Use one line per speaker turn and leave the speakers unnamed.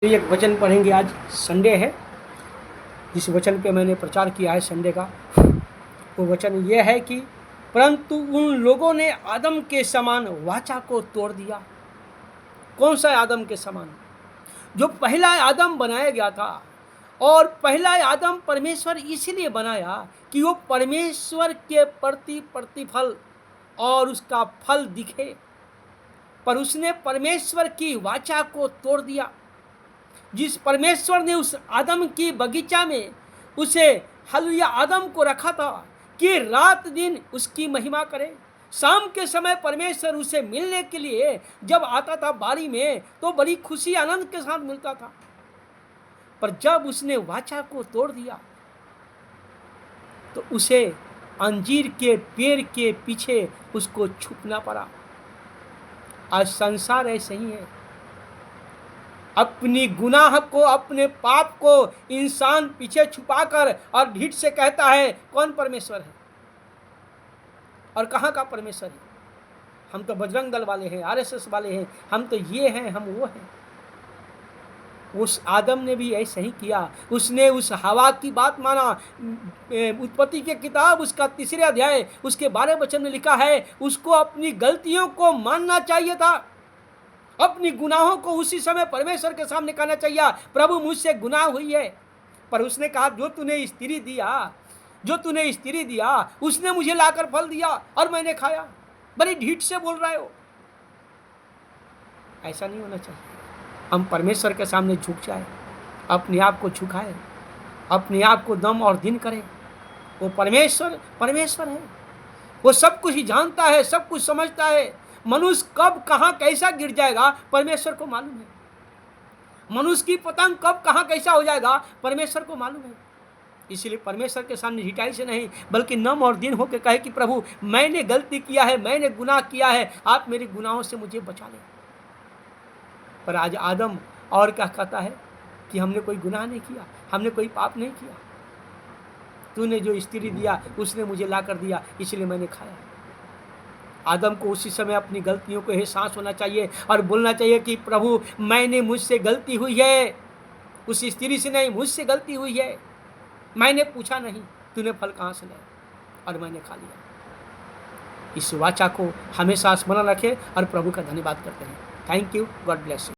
एक वचन पढ़ेंगे। आज संडे है। जिस वचन पे मैंने प्रचार किया है संडे का, वो वचन ये है कि परंतु उन लोगों ने आदम के समान वाचा को तोड़ दिया। कौन सा आदम के समान? जो पहला आदम बनाया गया था। और पहला आदम परमेश्वर इसलिए बनाया कि वो परमेश्वर के प्रति प्रतिफल और उसका फल दिखे, पर उसने परमेश्वर की वाचा को तोड़ दिया। जिस परमेश्वर ने उस आदम की बगीचा में उसे हालेलुया आदम को रखा था कि रात दिन उसकी महिमा करे। शाम के समय परमेश्वर उसे मिलने के लिए जब आता था बारी में, तो बड़ी खुशी आनंद के साथ मिलता था। पर जब उसने वाचा को तोड़ दिया तो उसे अंजीर के पेड़ के पीछे उसको छुपना पड़ा। आज संसार ऐसे ही है। अपनी गुनाह को, अपने पाप को इंसान पीछे छुपाकर और ढीठ से कहता है कौन परमेश्वर है और कहाँ का परमेश्वर है। हम तो बजरंग दल वाले हैं, आरएसएस वाले हैं, हम तो ये हैं, हम वो हैं। उस आदम ने भी ऐसा ही किया। उसने उस हवा की बात माना। उत्पत्ति के किताब उसका 3 अध्याय उसके 12 वचन में लिखा है, उसको अपनी गलतियों को मानना चाहिए था। अपनी गुनाहों को उसी समय परमेश्वर के सामने कहना चाहिए, प्रभु मुझसे गुनाह हुई है। पर उसने कहा जो तूने स्त्री दिया उसने मुझे लाकर फल दिया और मैंने खाया। बड़ी ढीठ से बोल रहे हो। ऐसा नहीं होना चाहिए। हम परमेश्वर के सामने झुक जाए, अपने आप को झुकाए, अपने आप को दम और दिन करें। वो परमेश्वर है। वो सब कुछ ही जानता है, सब कुछ समझता है। मनुष्य कब कहाँ कैसा गिर जाएगा परमेश्वर को मालूम है। मनुष्य की पतंग कब कहाँ कैसा हो जाएगा परमेश्वर को मालूम है। इसलिए परमेश्वर के सामने ढिठाई से नहीं बल्कि नम और दिन होकर कहे कि प्रभु मैंने गलती किया है, मैंने गुनाह किया है, आप मेरे गुनाहों से मुझे बचा लें। पर आज आदम और क्या कहता है कि हमने कोई गुनाह नहीं किया, हमने कोई पाप नहीं किया। तूने जो स्त्री दिया उसने मुझे ला कर दिया, इसलिए मैंने खाया। आदम को उसी समय अपनी गलतियों को एहसास होना चाहिए और बोलना चाहिए कि प्रभु मुझसे गलती हुई है। उस स्त्री से नहीं, मुझसे गलती हुई है। मैंने पूछा नहीं तूने फल कहाँ से लाया और मैंने खा लिया। इस वाचा को हमेशा स्मरण रखें और प्रभु का धन्यवाद करते हैं। Thank you. God bless you.